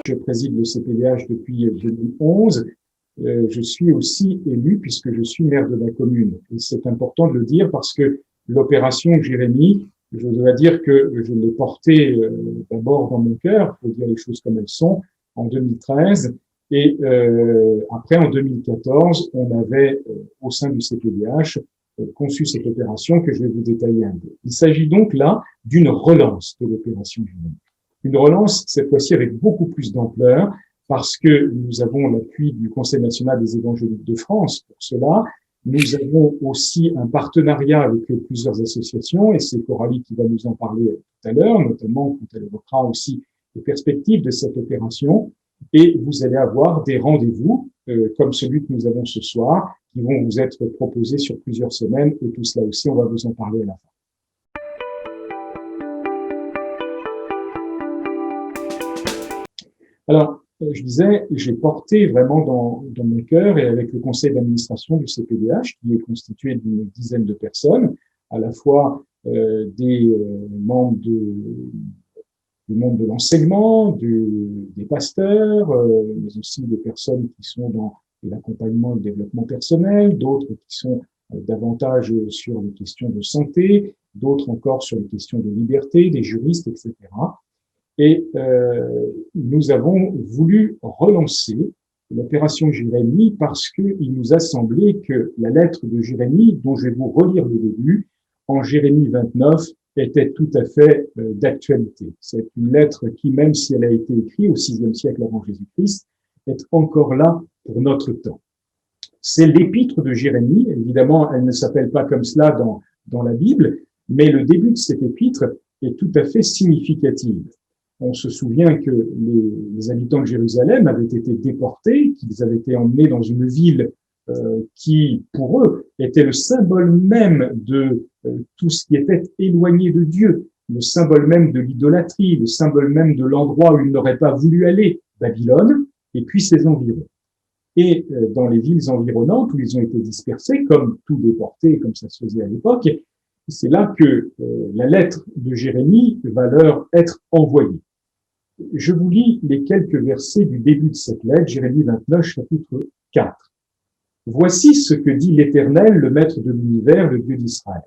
je préside le CPDH depuis 2011. Je suis aussi élu puisque je suis maire de la commune. Et c'est important de le dire parce que l'opération Jérémie, je dois dire que je l'ai portée d'abord dans mon cœur, il faut dire les choses comme elles sont, en 2013. Et après, en 2014, on avait, au sein du CPDH, conçu cette opération que je vais vous détailler un peu. Il s'agit donc là d'une relance de l'opération Jérémie. Une relance, cette fois-ci, avec beaucoup plus d'ampleur, parce que nous avons l'appui du Conseil national des évangéliques de France pour cela. Nous avons aussi un partenariat avec plusieurs associations, et c'est Coralie qui va nous en parler tout à l'heure, notamment quand elle évoquera aussi les perspectives de cette opération. Et vous allez avoir des rendez-vous, comme celui que nous avons ce soir, qui vont vous être proposés sur plusieurs semaines, et tout cela aussi, on va vous en parler à la fin. Alors, je disais, j'ai porté vraiment dans mon cœur et avec le conseil d'administration du CPDH, qui est constitué d'une dizaine de personnes, à la fois des membres du monde de l'enseignement, des pasteurs, mais aussi des personnes qui sont dans l'accompagnement et le développement personnel, d'autres qui sont davantage sur les questions de santé, d'autres encore sur les questions de liberté, des juristes, etc. Et nous avons voulu relancer l'opération Jérémie parce qu'il nous a semblé que la lettre de Jérémie, dont je vais vous relire le début, en Jérémie 29, était tout à fait d'actualité. C'est une lettre qui, même si elle a été écrite au VIe siècle avant Jésus-Christ, est encore là pour notre temps. C'est l'épître de Jérémie. Évidemment, elle ne s'appelle pas comme cela dans la Bible, mais le début de cette épître est tout à fait significatif. On se souvient que les habitants de Jérusalem avaient été déportés, qu'ils avaient été emmenés dans une ville qui, pour eux, était le symbole même de tout ce qui était éloigné de Dieu, le symbole même de l'idolâtrie, le symbole même de l'endroit où ils n'auraient pas voulu aller, Babylone, et puis ses environs. Et dans les villes environnantes où ils ont été dispersés, comme tout déporté, comme ça se faisait à l'époque, c'est là que la lettre de Jérémie va leur être envoyée. Je vous lis les quelques versets du début de cette lettre, Jérémie 29, chapitre 4. Voici ce que dit l'Éternel, le Maître de l'univers, le Dieu d'Israël.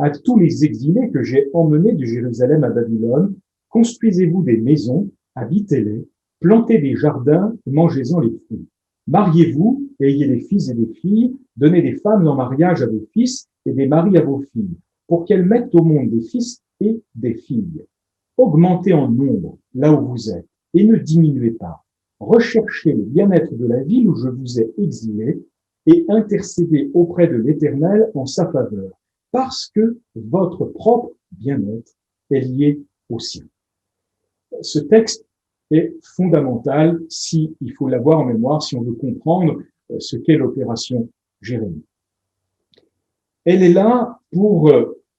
À tous les exilés que j'ai emmenés de Jérusalem à Babylone, construisez-vous des maisons, habitez-les, plantez des jardins, mangez-en les fruits. Mariez-vous, ayez des fils et des filles, donnez des femmes en mariage à vos fils et des maris à vos filles, pour qu'elles mettent au monde des fils et des filles. Augmentez en nombre là où vous êtes et ne diminuez pas. Recherchez le bien-être de la ville où je vous ai exilés et intercédez auprès de l'Éternel en sa faveur, parce que votre propre bien-être est lié au sien. Ce texte est fondamental si il faut l'avoir en mémoire, si on veut comprendre ce qu'est l'opération Jérémie. Elle est là pour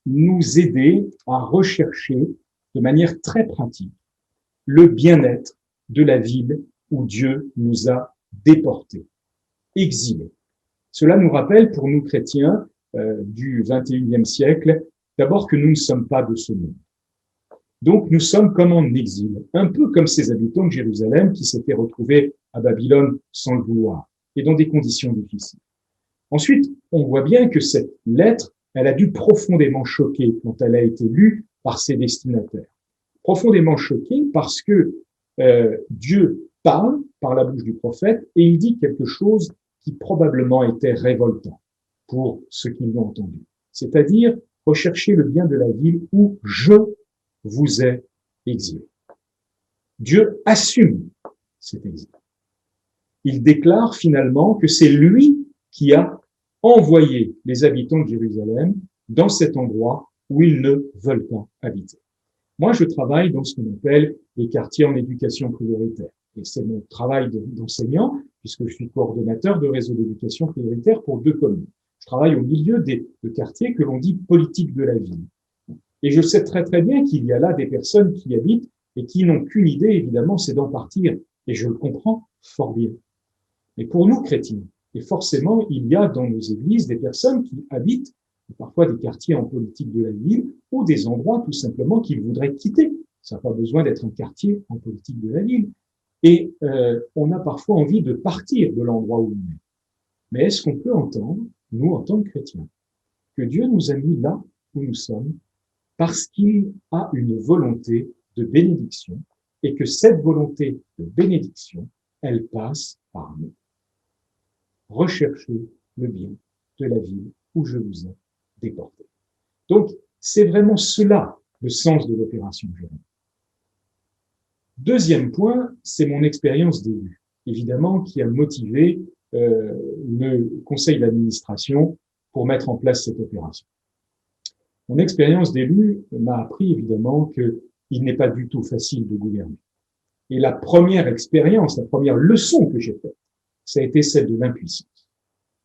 nous aider à rechercher de manière très pratique le bien-être de la ville où Dieu nous a déportés, exilés. Cela nous rappelle, pour nous chrétiens du XXIe siècle, d'abord que nous ne sommes pas de ce monde. Donc nous sommes comme en exil, un peu comme ces habitants de Jérusalem qui s'étaient retrouvés à Babylone sans le vouloir et dans des conditions difficiles. Ensuite, on voit bien que cette lettre, elle a dû profondément choquer quand elle a été lue par ses destinataires. Profondément choquée parce que Dieu parle par la bouche du prophète et il dit quelque chose qui probablement était révoltant pour ceux qui l'ont entendu. C'est-à-dire, rechercher le bien de la ville où je vous ai exilé. Dieu assume cet exil. Il déclare finalement que c'est lui qui a envoyé les habitants de Jérusalem dans cet endroit où ils ne veulent pas habiter. Moi, je travaille dans ce qu'on appelle les quartiers en éducation prioritaire. Et c'est mon travail d'enseignant, puisque je suis coordonnateur de réseau d'éducation prioritaire pour 2 communes. Je travaille au milieu de quartiers que l'on dit politique de la ville. Et je sais très très bien qu'il y a là des personnes qui habitent et qui n'ont qu'une idée, évidemment, c'est d'en partir. Et je le comprends fort bien. Mais pour nous, chrétiens, et forcément, il y a dans nos églises des personnes qui habitent parfois des quartiers en politique de la ville ou des endroits tout simplement qu'ils voudraient quitter. Ça n'a pas besoin d'être un quartier en politique de la ville. Et on a parfois envie de partir de l'endroit où on est. Mais est-ce qu'on peut entendre, nous, en tant que chrétiens, que Dieu nous a mis là où nous sommes parce qu'il a une volonté de bénédiction et que cette volonté de bénédiction, elle passe par nous. Recherchez le bien de la ville où je vous ai déporté. Donc, c'est vraiment cela, le sens de l'opération Jérémie. Deuxième point, c'est mon expérience d'élu, évidemment, qui a motivé le conseil d'administration pour mettre en place cette opération. Mon expérience d'élu m'a appris, évidemment, qu'il n'est pas du tout facile de gouverner. Et la première expérience, la première leçon que j'ai faite, ça a été celle de l'impuissance.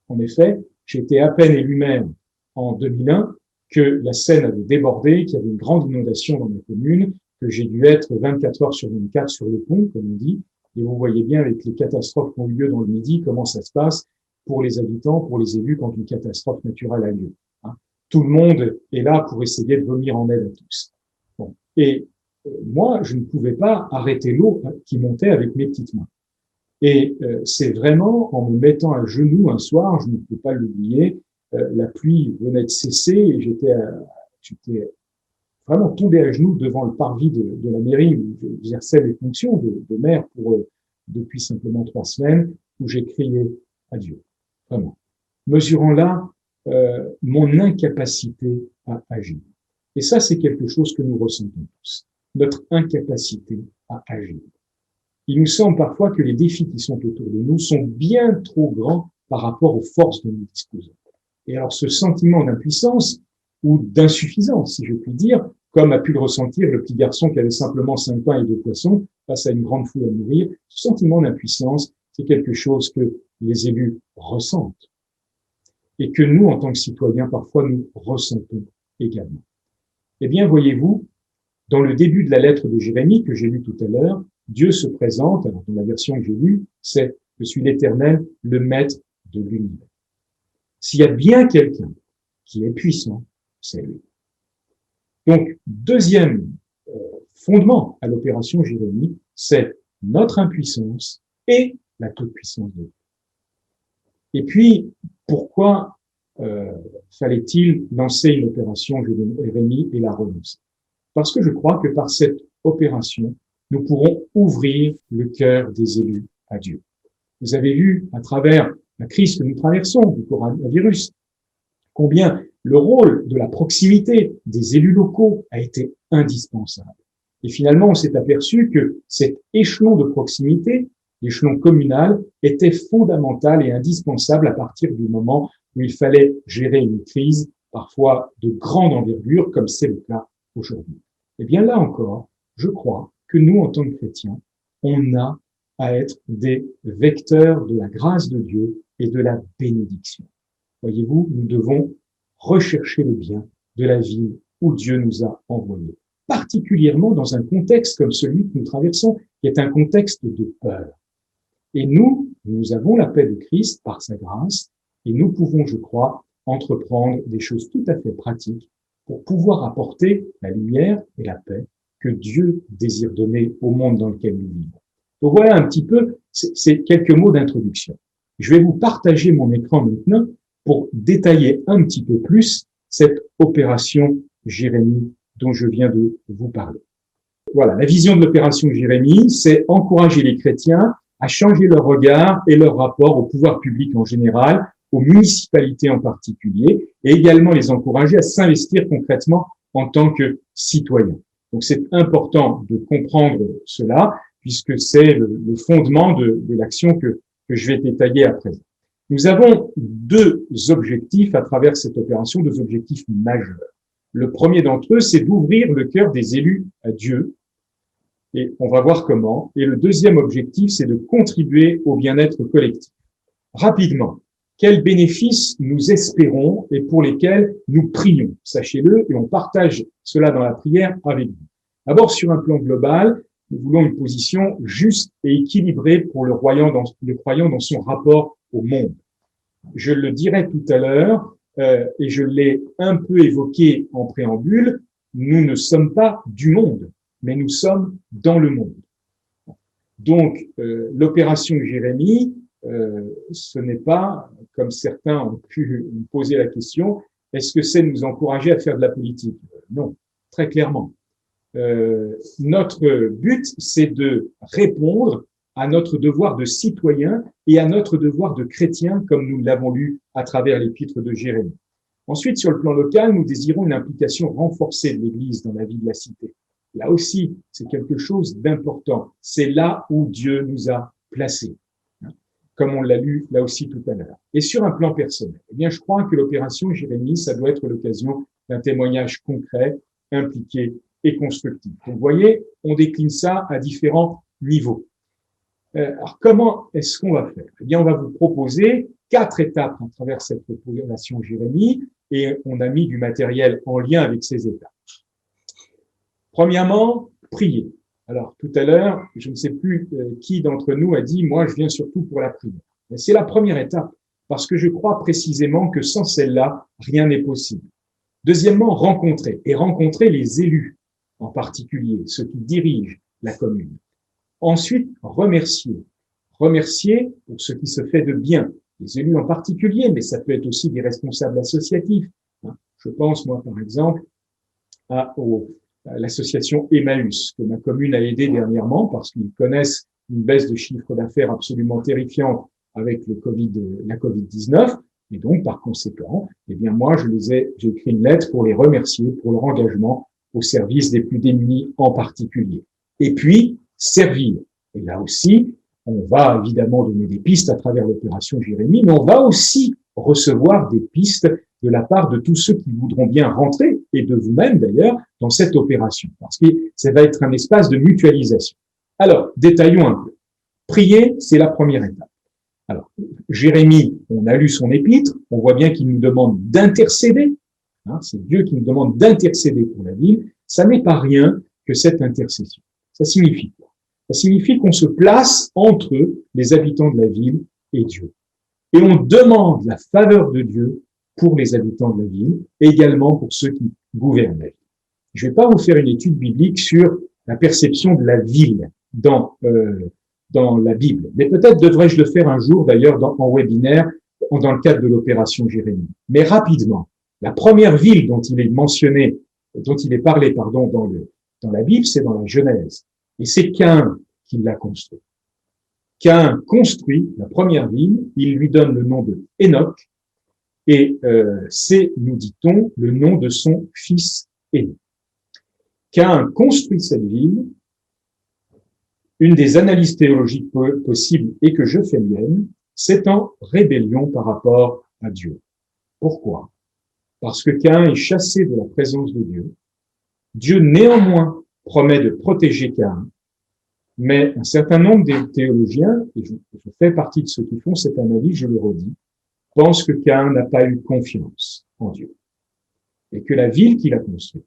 En effet, j'étais à peine élu maire en 2001 que la Seine avait débordé, qu'il y avait une grande inondation dans ma commune, que j'ai dû être 24 heures sur 24 sur le pont, comme on dit. Et vous voyez bien avec les catastrophes qui ont eu lieu dans le Midi, comment ça se passe pour les habitants, pour les élus, quand une catastrophe naturelle a lieu. Tout le monde est là pour essayer de venir en aide à tous. Bon. Et moi, je ne pouvais pas arrêter l'eau qui montait avec mes petites mains. Et c'est vraiment en me mettant à genoux un soir, je ne peux pas l'oublier, la pluie venait de cesser et j'étais vraiment tombé à genoux devant le parvis de la mairie où j'exerçais les fonctions de maire depuis simplement 3 semaines, où j'ai crié à Dieu, vraiment. Mesurant là mon incapacité à agir. Et ça, c'est quelque chose que nous ressentons tous, notre incapacité à agir. Il nous semble parfois que les défis qui sont autour de nous sont bien trop grands par rapport aux forces dont nous disposons. Et alors ce sentiment d'impuissance ou d'insuffisance, si je puis dire, comme a pu le ressentir le petit garçon qui avait simplement 5 pains et 2 poissons face à une grande foule à nourrir, ce sentiment d'impuissance, c'est quelque chose que les élus ressentent et que nous, en tant que citoyens, parfois nous ressentons également. Eh bien, voyez-vous, dans le début de la lettre de Jérémie que j'ai lue tout à l'heure, Dieu se présente, alors dans la version que j'ai lue, c'est « Je suis l'Éternel, le Maître de l'univers ». S'il y a bien quelqu'un qui est puissant, c'est lui. Donc, deuxième fondement à l'opération Jérémie, c'est notre impuissance et la toute-puissance de Dieu. Et puis, pourquoi fallait-il lancer une opération Jérémie et la renoncer? Parce que je crois que par cette opération, nous pourrons ouvrir le cœur des élus à Dieu. Vous avez vu, à travers la crise que nous traversons du coronavirus, combien le rôle de la proximité des élus locaux a été indispensable. Et finalement, on s'est aperçu que cet échelon de proximité, l'échelon communal, était fondamental et indispensable à partir du moment où il fallait gérer une crise, parfois de grande envergure, comme c'est le cas aujourd'hui. Eh bien là encore, je crois que nous, en tant que chrétiens, on a à être des vecteurs de la grâce de Dieu et de la bénédiction. Voyez-vous, nous devons rechercher le bien de la vie où Dieu nous a envoyés, particulièrement dans un contexte comme celui que nous traversons, qui est un contexte de peur. Et nous avons la paix de Christ par sa grâce, et nous pouvons, je crois, entreprendre des choses tout à fait pratiques pour pouvoir apporter la lumière et la paix que Dieu désire donner au monde dans lequel nous vivons. Donc voilà un petit peu, c'est quelques mots d'introduction. Je vais vous partager mon écran maintenant pour détailler un petit peu plus cette opération Jérémie dont je viens de vous parler. Voilà, la vision de l'opération Jérémie, c'est encourager les chrétiens à changer leur regard et leur rapport au pouvoir public en général, aux municipalités en particulier, et également les encourager à s'investir concrètement en tant que citoyens. Donc c'est important de comprendre cela, puisque c'est le fondement de l'action que je vais détailler à présent. Nous avons 2 objectifs à travers cette opération, 2 objectifs majeurs. Le premier d'entre eux, c'est d'ouvrir le cœur des élus à Dieu, et on va voir comment. Et le deuxième objectif, c'est de contribuer au bien-être collectif. Rapidement, quels bénéfices nous espérons et pour lesquels nous prions? Sachez-le, et on partage cela dans la prière avec vous. D'abord, sur un plan global, nous voulons une position juste et équilibrée pour le croyant dans son rapport au monde. Je le dirai tout à l'heure, et je l'ai un peu évoqué en préambule, nous ne sommes pas du monde, mais nous sommes dans le monde. Donc, l'opération Jérémie, ce n'est pas, comme certains ont pu me poser la question, est-ce que c'est nous encourager à faire de la politique? Non, très clairement. Notre but, c'est de répondre à notre devoir de citoyen et à notre devoir de chrétien, comme nous l'avons lu à travers l'épître de Jérémie. Ensuite, sur le plan local, nous désirons une implication renforcée de l'Église dans la vie de la cité. Là aussi, c'est quelque chose d'important. C'est là où Dieu nous a placés, comme on l'a lu là aussi tout à l'heure. Et sur un plan personnel, eh bien, je crois que l'opération Jérémie, ça doit être l'occasion d'un témoignage concret, impliqué et constructif. Donc, vous voyez, on décline ça à différents niveaux. Alors, comment est-ce qu'on va faire? Eh bien, on va vous proposer 4 étapes à travers cette opération Jérémie, et on a mis du matériel en lien avec ces étapes. Premièrement, prier. Alors, tout à l'heure, je ne sais plus qui d'entre nous a dit « moi, je viens surtout pour la prière ». Mais c'est la première étape, parce que je crois précisément que sans celle-là, rien n'est possible. Deuxièmement, rencontrer, et rencontrer les élus, en particulier, ceux qui dirigent la commune. Ensuite, remercier. Remercier pour ce qui se fait de bien, les élus en particulier, mais ça peut être aussi des responsables associatifs. Je pense, moi, par exemple, à l'association Emmaüs, que ma commune a aidé dernièrement, parce qu'ils connaissent une baisse de chiffre d'affaires absolument terrifiante avec la Covid-19. Et donc, par conséquent, eh bien, moi, j'ai écrit une lettre pour les remercier pour leur engagement au service des plus démunis en particulier. Et puis, servir. Et là aussi, on va évidemment donner des pistes à travers l'opération Jérémie, mais on va aussi recevoir des pistes de la part de tous ceux qui voudront bien rentrer, et de vous-même d'ailleurs, dans cette opération, parce que ça va être un espace de mutualisation. Alors, détaillons un peu. Prier, c'est la première étape. Alors, Jérémie, on a lu son épître, on voit bien qu'il nous demande d'intercéder, c'est Dieu qui nous demande d'intercéder pour la ville. Ça n'est pas rien que cette intercession. Ça signifie quoi? Ça signifie qu'on se place entre les habitants de la ville et Dieu. Et on demande la faveur de Dieu pour les habitants de la ville, et également pour ceux qui gouvernent la ville. Je ne vais pas vous faire une étude biblique sur la perception de la ville dans la Bible, mais peut-être devrais-je le faire un jour, d'ailleurs, en webinaire, dans le cadre de l'opération Jérémie. Mais rapidement, la première ville dont il est mentionné, dont il est parlé, pardon, dans la Bible, c'est dans la Genèse. Et c'est Caïn qui l'a construit. Caïn construit la première ville, il lui donne le nom de Enoch, et c'est, nous dit-on, le nom de son fils aîné. Caïn construit cette ville. Une des analyses théologiques possibles et que je fais mienne, c'est en rébellion par rapport à Dieu. Pourquoi? Parce que Caïn est chassé de la présence de Dieu. Dieu, néanmoins, promet de protéger Caïn, mais un certain nombre des théologiens, et je fais partie de ceux qui font cette analyse, je le redis, pensent que Caïn n'a pas eu confiance en Dieu. Et que la ville qu'il a construite,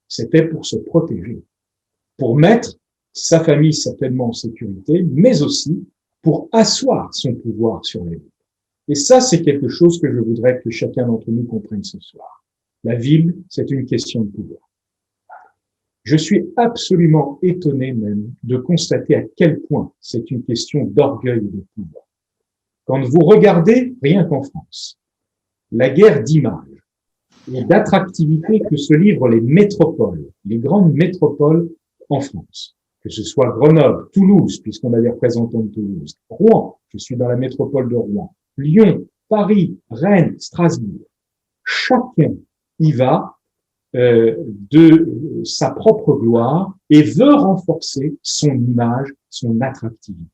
c'était pour se protéger, pour mettre sa famille certainement en sécurité, mais aussi pour asseoir son pouvoir sur la ville. Et ça, c'est quelque chose que je voudrais que chacun d'entre nous comprenne ce soir. La ville, c'est une question de pouvoir. Je suis absolument étonné même de constater à quel point c'est une question d'orgueil et de pouvoir. Quand vous regardez, rien qu'en France, la guerre d'image et d'attractivité que se livrent les métropoles, les grandes métropoles en France, que ce soit Grenoble, Toulouse, puisqu'on a des représentants de Toulouse, Rouen, je suis dans la métropole de Rouen, Lyon, Paris, Rennes, Strasbourg, chacun y va de sa propre gloire et veut renforcer son image, son attractivité.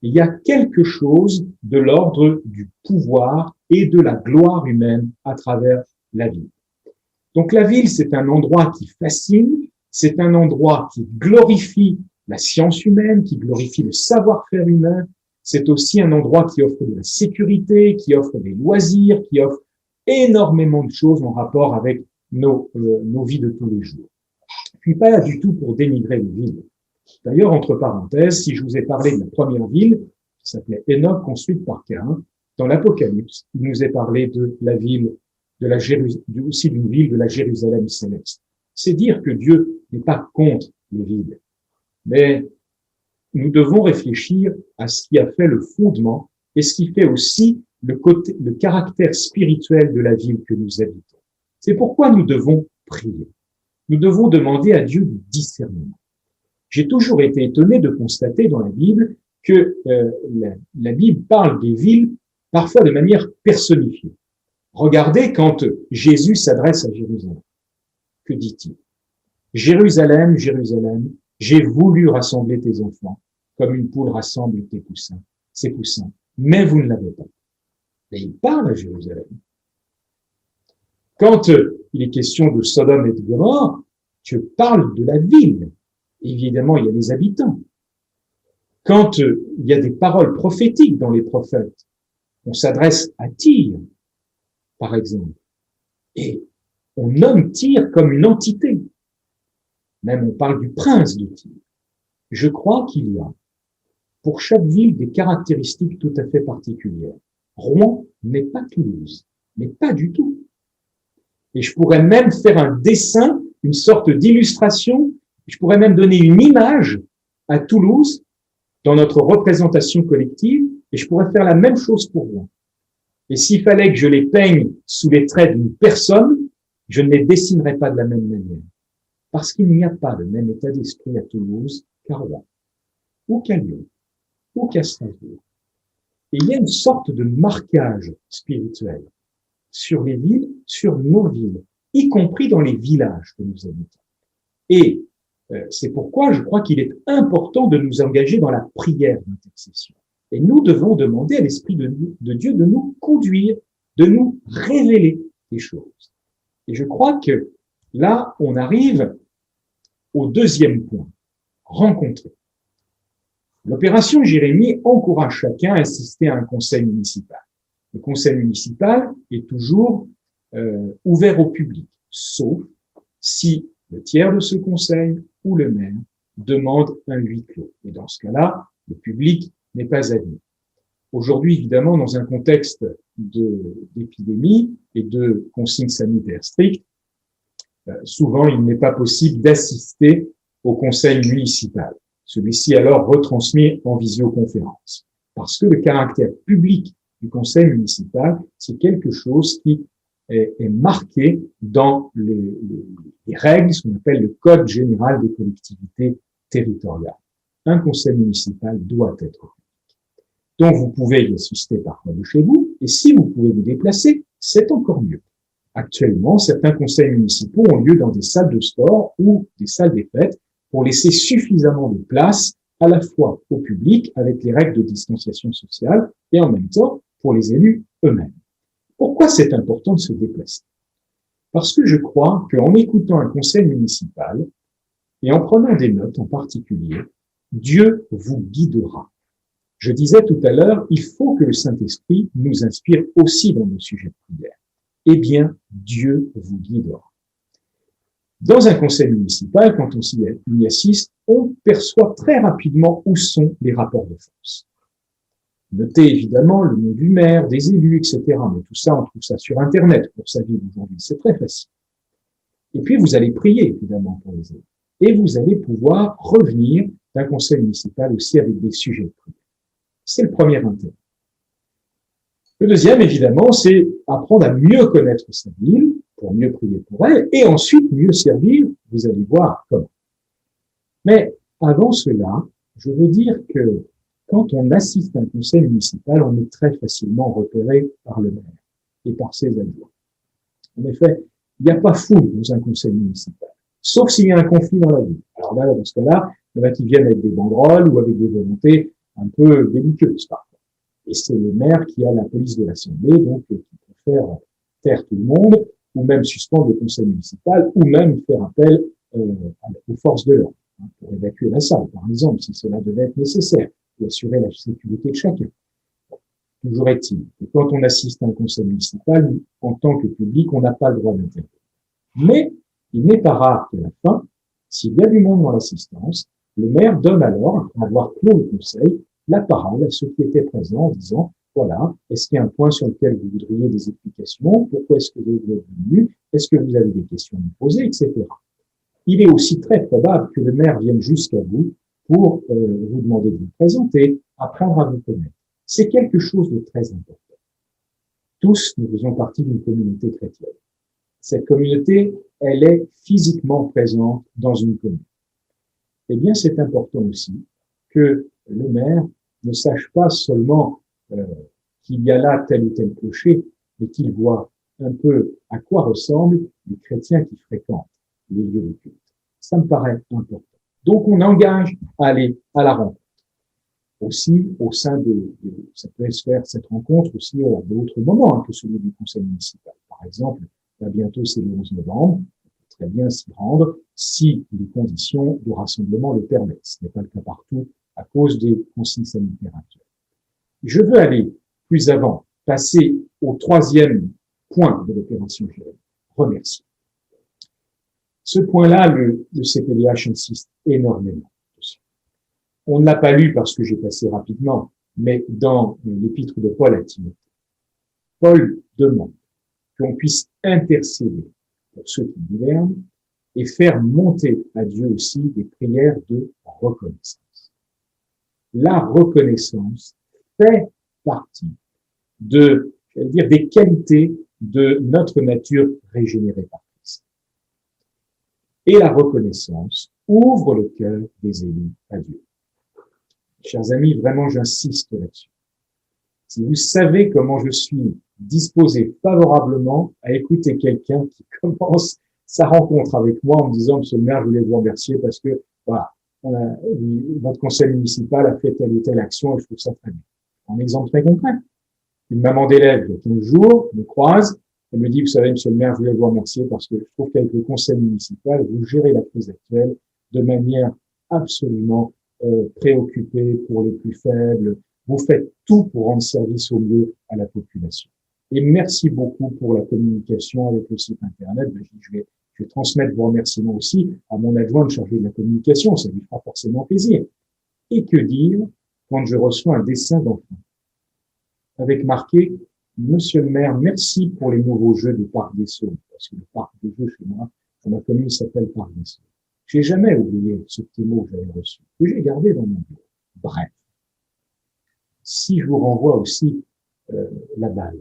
Il y a quelque chose de l'ordre du pouvoir et de la gloire humaine à travers la ville. Donc la ville, c'est un endroit qui fascine, c'est un endroit qui glorifie la science humaine, qui glorifie le savoir-faire humain, c'est aussi un endroit qui offre de la sécurité, qui offre des loisirs, qui offre énormément de choses en rapport avec nos vies de tous les jours. Puis pas du tout pour dénigrer les villes. D'ailleurs, entre parenthèses, si je vous ai parlé de la première ville, qui s'appelait Enoch, construite par Caïn, dans l'Apocalypse, il nous est parlé de la ville, aussi d'une ville de la Jérusalem céleste. C'est dire que Dieu n'est pas contre les villes, mais nous devons réfléchir à ce qui a fait le fondement et ce qui fait aussi le caractère spirituel de la ville que nous habitons. C'est pourquoi nous devons prier. Nous devons demander à Dieu du discernement. J'ai toujours été étonné de constater dans la Bible que la Bible parle des villes parfois de manière personnifiée. Regardez quand Jésus s'adresse à Jérusalem. Que dit-il? Jérusalem, Jérusalem, j'ai voulu rassembler tes enfants comme une poule rassemble ses poussins, mais vous ne l'avez pas. Et il parle à Jérusalem. Quand il est question de Sodome et de Gomorrhe, Dieu parle de la ville. Évidemment, il y a les habitants. Quand il y a des paroles prophétiques dans les prophètes, on s'adresse à Tyr, par exemple, et on nomme Tyr comme une entité. Même on parle du prince de Tyr. Je crois qu'il y a pour chaque ville des caractéristiques tout à fait particulières. Rouen n'est pas Toulouse, mais pas du tout. Et je pourrais même faire un dessin, une sorte d'illustration, je pourrais même donner une image à Toulouse dans notre représentation collective, et je pourrais faire la même chose pour Rouen. Et s'il fallait que je les peigne sous les traits d'une personne, je ne les dessinerais pas de la même manière. Parce qu'il n'y a pas le même état d'esprit à Toulouse qu'à Rouen, ou qu'à Lyon, ou qu'à Strasbourg. Et il y a une sorte de marquage spirituel sur les villes, sur nos villes, y compris dans les villages que nous habitons. Et c'est pourquoi je crois qu'il est important de nous engager dans la prière d'intercession. Et nous devons demander à l'Esprit de Dieu de nous conduire, de nous révéler des choses. Et je crois que là, on arrive au deuxième point, rencontrer. L'opération Jérémie encourage chacun à assister à un conseil municipal. Le conseil municipal est toujours ouvert au public, sauf si le tiers de ce conseil ou le maire demande un huis clos. Et dans ce cas-là, le public n'est pas admis. Aujourd'hui, évidemment, dans un contexte d'épidémie et de consignes sanitaires strictes, souvent il n'est pas possible d'assister au conseil municipal. Celui-ci alors retransmis en visioconférence. Parce que le caractère public du conseil municipal, c'est quelque chose qui est marqué dans les règles, ce qu'on appelle le Code général des collectivités territoriales. Un conseil municipal doit être public. Donc vous pouvez y assister parfois de chez vous, et si vous pouvez vous déplacer, c'est encore mieux. Actuellement, certains conseils municipaux ont lieu dans des salles de sport ou des salles des fêtes pour laisser suffisamment de place à la fois au public avec les règles de distanciation sociale et en même temps pour les élus eux-mêmes. Pourquoi c'est important de se déplacer? Parce que je crois qu'en écoutant un conseil municipal et en prenant des notes en particulier, Dieu vous guidera. Je disais tout à l'heure, il faut que le Saint-Esprit nous inspire aussi dans nos sujets de prière. Eh bien, Dieu vous guidera. Dans un conseil municipal, quand on y assiste, on perçoit très rapidement où sont les rapports de force. Notez évidemment le nom du maire, des élus, etc. Mais tout ça, on trouve ça sur Internet pour sa vie aujourd'hui. C'est très facile. Et puis, vous allez prier, évidemment, pour les élus. Et vous allez pouvoir revenir d'un conseil municipal aussi avec des sujets de prière. C'est le premier intérêt. Le deuxième, évidemment, c'est apprendre à mieux connaître sa ville, pour mieux prier pour elle, et ensuite mieux servir, vous allez voir comment. Mais avant cela, je veux dire que quand on assiste à un conseil municipal, on est très facilement repéré par le maire et par ses adjoints. En effet, il n'y a pas foule dans un conseil municipal, sauf s'il y a un conflit dans la ville. Alors là, dans ce cas-là, il y en a qui viennent avec des banderoles ou avec des volontés un peu belliqueuses parfois. Et c'est le maire qui a la police de l'Assemblée, donc qui peut faire taire tout le monde, ou même suspendre le conseil municipal, ou même faire appel aux forces de l'ordre, pour évacuer la salle, par exemple, si cela devait être nécessaire, pour assurer la sécurité de chacun. Toujours est-il que quand on assiste à un conseil municipal, en tant que public, on n'a pas le droit d'intervenir. Mais il n'est pas rare qu'à la fin, s'il y a du monde dans l'assistance, le maire donne alors, après avoir clos le conseil, la parole à ceux qui étaient présents en disant, voilà, est-ce qu'il y a un point sur lequel vous voudriez des explications? Pourquoi est-ce que vous êtes venu? Est-ce que vous avez des questions à me poser, etc. Il est aussi très probable que le maire vienne jusqu'à vous pour vous demander de vous présenter, apprendre à vous connaître. C'est quelque chose de très important. Tous, nous faisons partie d'une communauté chrétienne. Cette communauté, elle est physiquement présente dans une commune. Eh bien, c'est important aussi que le maire ne sache pas seulement qu'il y a là tel ou tel clocher, mais qu'il voit un peu à quoi ressemblent les chrétiens qui fréquentent les lieux de culte. Ça me paraît important. Donc, on engage à aller à la rencontre. Aussi, au sein ça peut se faire cette rencontre aussi à d'autres moments que celui du conseil municipal. Par exemple, là, bientôt c'est le 11 novembre, on peut très bien s'y rendre si les conditions de rassemblement le permettent. Ce n'est pas le cas partout à cause des consignes sanitaires actuelles. Je veux aller plus avant, passer au troisième point de l'opération Jérémie, remercier. Ce point-là, le CPDH insiste énormément dessus. On ne l'a pas lu parce que j'ai passé rapidement, mais dans l'épître de Paul à Timothée, Paul demande qu'on puisse intercéder pour ceux qui gouvernent et faire monter à Dieu aussi des prières de reconnaissance. La reconnaissance fait partie des qualités de notre nature régénérée par Christ. Et la reconnaissance ouvre le cœur des élus à Dieu. Chers amis, vraiment, j'insiste là-dessus. Si vous savez comment je suis disposé favorablement à écouter quelqu'un qui commence sa rencontre avec moi en me disant, Monsieur le maire, je voulais vous remercier parce que, voilà, votre conseil municipal a fait telle ou telle action et je trouve ça très bien. Un exemple très concret. Une maman d'élève, il y a 15 jours, me croise, elle me dit, vous savez, Monsieur le maire, je voulais vous remercier parce que je trouve qu'avec le conseil municipal, vous gérez la crise actuelle de manière absolument préoccupée pour les plus faibles. Vous faites tout pour rendre service au mieux à la population. Et merci beaucoup pour la communication avec le site internet. Je vais transmettre vos remerciements aussi à mon adjoint chargé de la communication. Ça lui fera forcément plaisir. Et que dire quand je reçois un dessin d'enfant avec marqué « Monsieur le maire, merci pour les nouveaux jeux du Parc des Saules ». Parce que le parc des jeux chez moi, dans ma commune, s'appelle Parc des Saules. J'ai jamais oublié ce petit mot que j'avais reçu, que j'ai gardé dans mon bureau. Bref. Si je vous renvoie aussi la balle,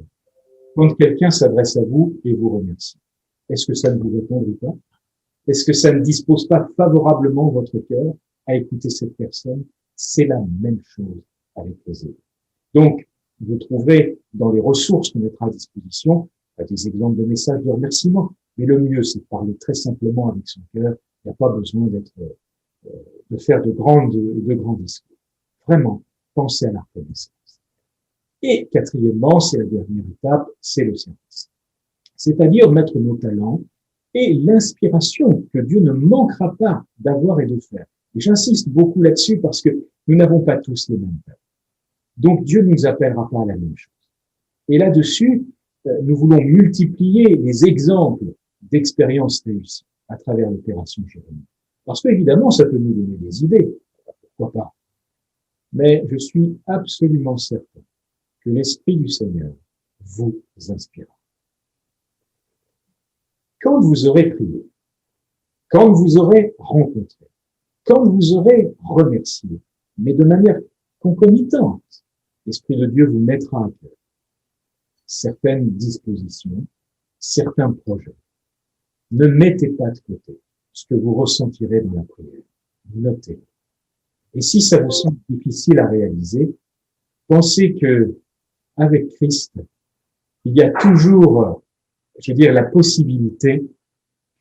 quand quelqu'un s'adresse à vous et vous remercie, est-ce que ça ne vous répond pas? Est-ce que ça ne dispose pas favorablement votre cœur à écouter cette personne? C'est la même chose avec les élus. Donc, vous trouverez dans les ressources qu'on mettra à disposition des exemples de messages de remerciement. Mais le mieux, c'est de parler très simplement avec son cœur. Il n'y a pas besoin de faire de grands discours. Vraiment, pensez à la reconnaissance. Et quatrièmement, c'est la dernière étape, c'est le service. C'est-à-dire mettre nos talents et l'inspiration que Dieu ne manquera pas d'avoir et de faire. Et j'insiste beaucoup là-dessus parce que nous n'avons pas tous les mêmes talents. Donc Dieu ne nous appellera pas à la même chose. Et là-dessus, nous voulons multiplier les exemples d'expériences réussies à travers l'opération Jérémie. Parce qu'évidemment, ça peut nous donner des idées. Pourquoi pas? Mais je suis absolument certain que l'Esprit du Seigneur vous inspirera. Quand vous aurez prié, quand vous aurez rencontré, quand vous aurez remercié, mais de manière concomitante, l'Esprit de Dieu vous mettra à cœur certaines dispositions, certains projets. Ne mettez pas de côté ce que vous ressentirez dans la prière. Notez-le. Et si ça vous semble difficile à réaliser, pensez que avec Christ, il y a toujours, la possibilité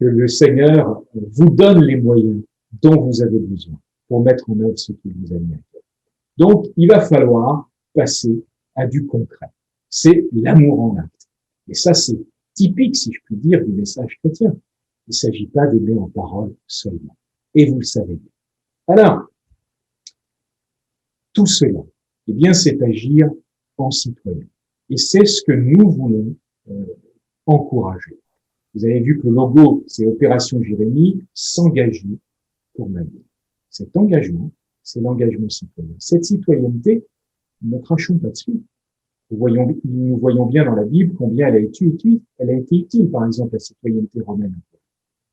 que le Seigneur vous donne les moyens dont vous avez besoin pour mettre en œuvre ce qu'il vous a mis à cœur. Donc, il va falloir passer à du concret. C'est l'amour en acte. Et ça, c'est typique, si je puis dire, du message chrétien. Il ne s'agit pas d'aimer en parole seulement. Et vous le savez bien. Alors, tout cela, eh bien, c'est agir en citoyen. Et c'est ce que nous voulons encourager. Vous avez vu que le logo, c'est Opération Jérémie, s'engager pour ma vie. Cet engagement, c'est l'engagement citoyen. Cette citoyenneté, ne crachons pas dessus. Nous voyons bien dans la Bible combien elle a été utile, par exemple, la citoyenneté romaine.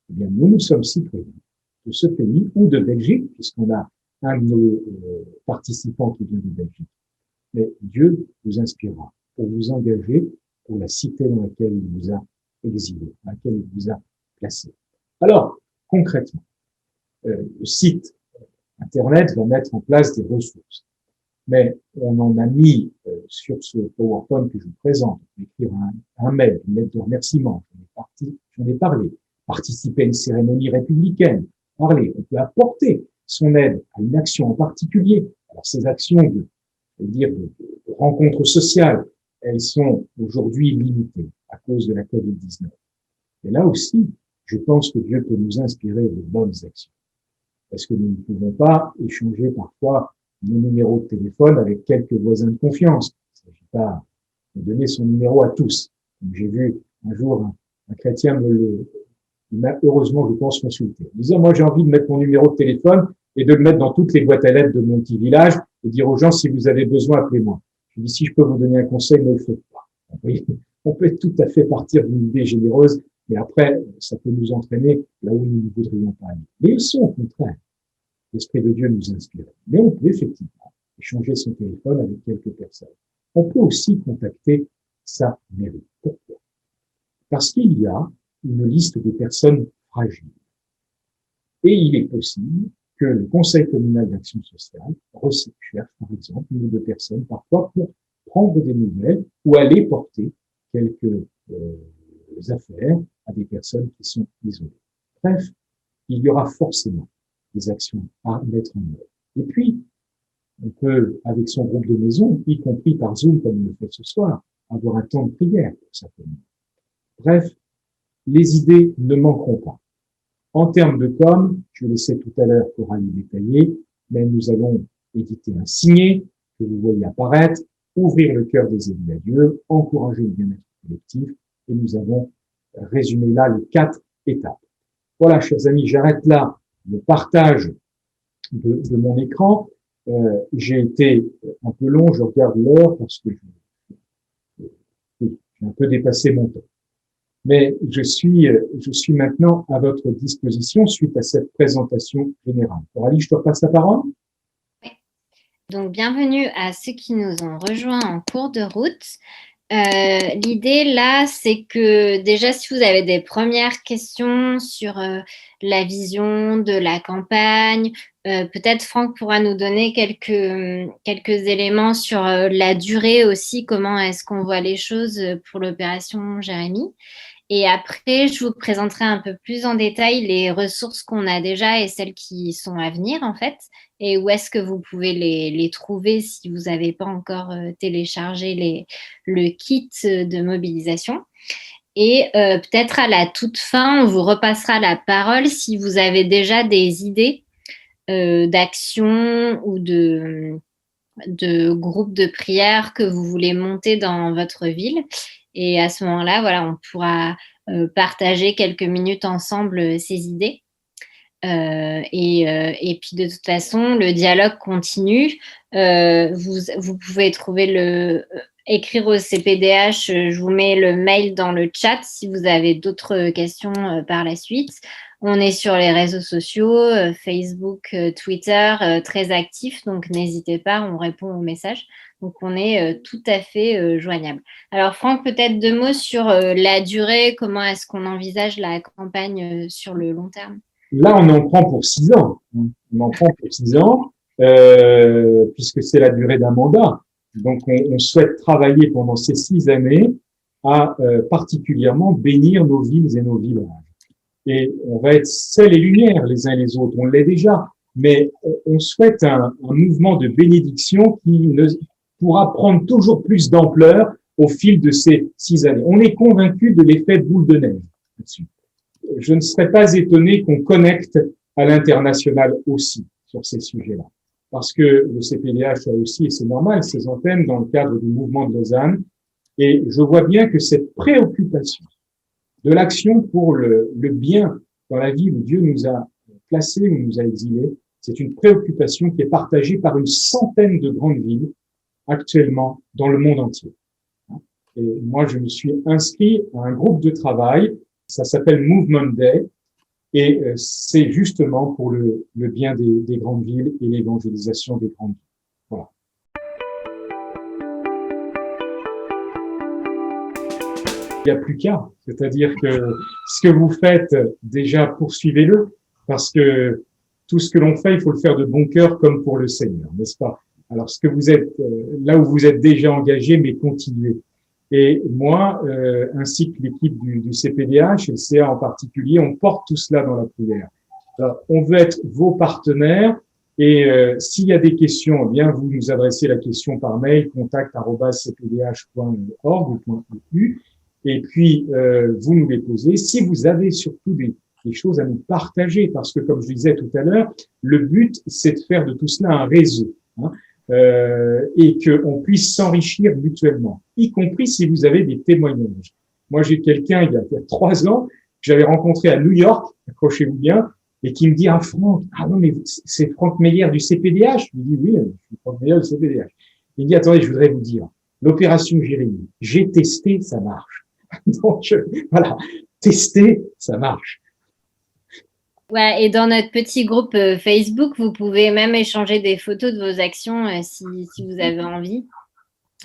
Eh bien, nous sommes citoyens de ce pays ou de Belgique, puisqu'on a un de nos participants qui vient de Belgique. Mais Dieu vous inspirera pour vous engager pour la cité dans laquelle il vous a exilé, dans laquelle il vous a placé. Alors, concrètement, le site Internet va mettre en place des ressources. Mais on en a mis sur ce PowerPoint que je vous présente, écrire un mail, une lettre de remerciement, j'en ai parlé, participer à une cérémonie républicaine, parler, on peut apporter son aide à une action en particulier. Alors ces actions de rencontres sociales, elles sont aujourd'hui limitées à cause de la Covid-19. Et là aussi, je pense que Dieu peut nous inspirer de bonnes actions. Parce que nous ne pouvons pas échanger parfois nos numéros de téléphone avec quelques voisins de confiance. Il ne s'agit pas de donner son numéro à tous. Comme j'ai vu un jour un chrétien il m'a heureusement, je pense, consulté. En disant, moi j'ai envie de mettre mon numéro de téléphone et de le mettre dans toutes les boîtes à lettres de mon petit village et dire aux gens, si vous avez besoin, appelez-moi. Je dis, si je peux vous donner un conseil, ne le faites pas. Oui, on peut tout à fait partir d'une idée généreuse, mais après, ça peut nous entraîner là où nous ne voudrions pas aller. Les leçons, au contraire, l'Esprit de Dieu nous inspire. Mais on peut effectivement échanger son téléphone avec quelques personnes. On peut aussi contacter sa mairie. Pourquoi? Parce qu'il y a une liste de personnes fragiles. Et il est possible que le Conseil communal d'action sociale recherche, par exemple, une ou deux personnes parfois pour prendre des nouvelles ou aller porter quelques affaires à des personnes qui sont isolées. Bref, il y aura forcément des actions à mettre en œuvre. Et puis, on peut, avec son groupe de maison, y compris par Zoom, comme on le fait ce soir, avoir un temps de prière pour sa famille. Bref, les idées ne manqueront pas. En termes de com, je laissais tout à l'heure Coralie détailler, mais nous allons éditer un signet que vous voyez apparaître, ouvrir le cœur des élus à Dieu, encourager le bien-être collectif, et nous avons résumé là les 4 étapes. Voilà, chers amis, j'arrête là le partage de mon écran. J'ai été un peu long, je regarde l'heure parce que j'ai un peu dépassé mon temps. Mais je suis maintenant à votre disposition suite à cette présentation générale. Coralie, je te repasse la parole. Donc, bienvenue à ceux qui nous ont rejoints en cours de route. L'idée là, c'est que déjà, si vous avez des premières questions sur la vision de la campagne, peut-être Franck pourra nous donner quelques éléments sur la durée aussi, comment est-ce qu'on voit les choses pour l'opération Jérémie. Et après, je vous présenterai un peu plus en détail les ressources qu'on a déjà et celles qui sont à venir, en fait, et où est-ce que vous pouvez les trouver si vous n'avez pas encore téléchargé le kit de mobilisation. Et peut-être à la toute fin, on vous repassera la parole si vous avez déjà des idées d'actions ou de groupes de prière que vous voulez monter dans votre ville. Et à ce moment-là, voilà, on pourra partager quelques minutes ensemble ces idées. Et puis de toute façon, le dialogue continue. Vous pouvez trouver écrire au CPDH. Je vous mets le mail dans le chat si vous avez d'autres questions par la suite. On est sur les réseaux sociaux, Facebook, Twitter, très actifs, donc n'hésitez pas, on répond aux messages. Donc, on est tout à fait joignable. Alors, Franck, peut-être 2 mots sur la durée, comment est-ce qu'on envisage la campagne sur le long terme? Là, on en prend pour 6 ans. On en prend pour 6 ans, puisque c'est la durée d'un mandat. Donc, on souhaite travailler pendant ces 6 années à particulièrement bénir nos villes et nos villages. Et on va être sel et lumière les uns les autres, on l'est déjà, mais on souhaite un mouvement de bénédiction qui pourra prendre toujours plus d'ampleur au fil de ces 6 années. On est convaincu de l'effet boule de neige là-dessus. Je ne serais pas étonné qu'on connecte à l'international aussi sur ces sujets-là. Parce que le CPDH a aussi, et c'est normal, ses antennes dans le cadre du mouvement de Lausanne. Et je vois bien que cette préoccupation de l'action pour le bien dans la vie où Dieu nous a placés, où nous a exilés, c'est une préoccupation qui est partagée par une centaine de grandes villes actuellement dans le monde entier. Et moi, je me suis inscrit à un groupe de travail, ça s'appelle Movement Day, Et c'est justement pour le bien des grandes villes et l'évangélisation des grandes villes. Voilà. Il n'y a plus qu'à. C'est-à-dire que ce que vous faites, déjà, poursuivez-le, parce que tout ce que l'on fait, il faut le faire de bon cœur comme pour le Seigneur, n'est-ce pas? Alors, ce que vous êtes, là où vous êtes déjà engagé, mais continuez. Et moi, ainsi que l'équipe du CPDH et le CA en particulier, on porte tout cela dans la prière. Alors, on veut être vos partenaires et s'il y a des questions, eh bien, vous nous adressez la question par mail, contact@cpdh.org ou .eu, et puis vous nous les posez. Si vous avez surtout des choses à nous partager, parce que comme je disais tout à l'heure, le but, c'est de faire de tout cela un réseau, hein, et qu'on puisse s'enrichir mutuellement, y compris si vous avez des témoignages. Moi, j'ai quelqu'un, il y a 3 ans, que j'avais rencontré à New York, accrochez-vous bien, et qui me dit, ah Franck, ah non, mais c'est Franck Meyer du CPDH. Je lui dis, oui, je suis Franck Meyer du CPDH. Il me dit, attendez, je voudrais vous dire, l'opération Jérémie, j'ai testé, ça marche. Donc, voilà, tester, ça marche. Ouais, et dans notre petit groupe Facebook, vous pouvez même échanger des photos de vos actions si vous avez envie.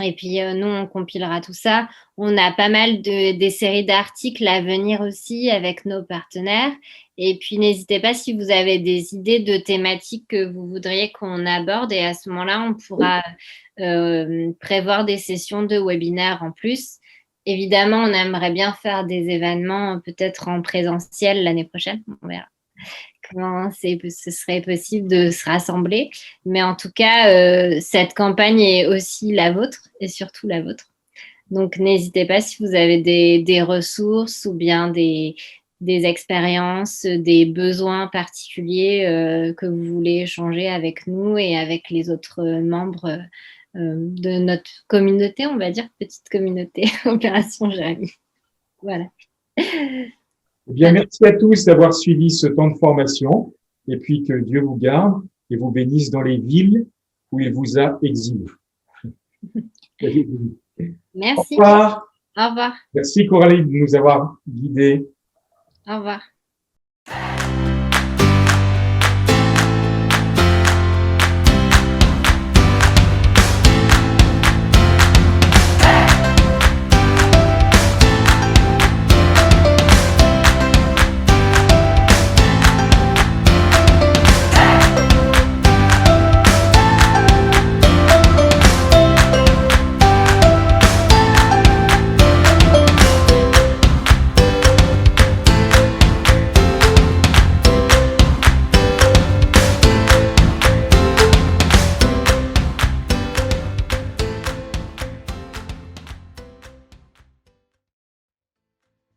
Et puis, nous, on compilera tout ça. On a pas mal des séries d'articles à venir aussi avec nos partenaires. Et puis, n'hésitez pas si vous avez des idées de thématiques que vous voudriez qu'on aborde. Et à ce moment-là, on pourra prévoir des sessions de webinaire en plus. Évidemment, on aimerait bien faire des événements peut-être en présentiel l'année prochaine. On verra comment ce serait possible de se rassembler. Mais en tout cas, cette campagne est aussi la vôtre et surtout la vôtre. Donc, n'hésitez pas si vous avez des ressources ou bien des expériences, des besoins particuliers que vous voulez échanger avec nous et avec les autres membres de notre communauté, on va dire, petite communauté Opération Jérémie. Voilà. Eh bien, merci à tous d'avoir suivi ce temps de formation et puis que Dieu vous garde et vous bénisse dans les villes où il vous a exilés. Merci. Au revoir. Au revoir. Merci Coralie de nous avoir guidés. Au revoir.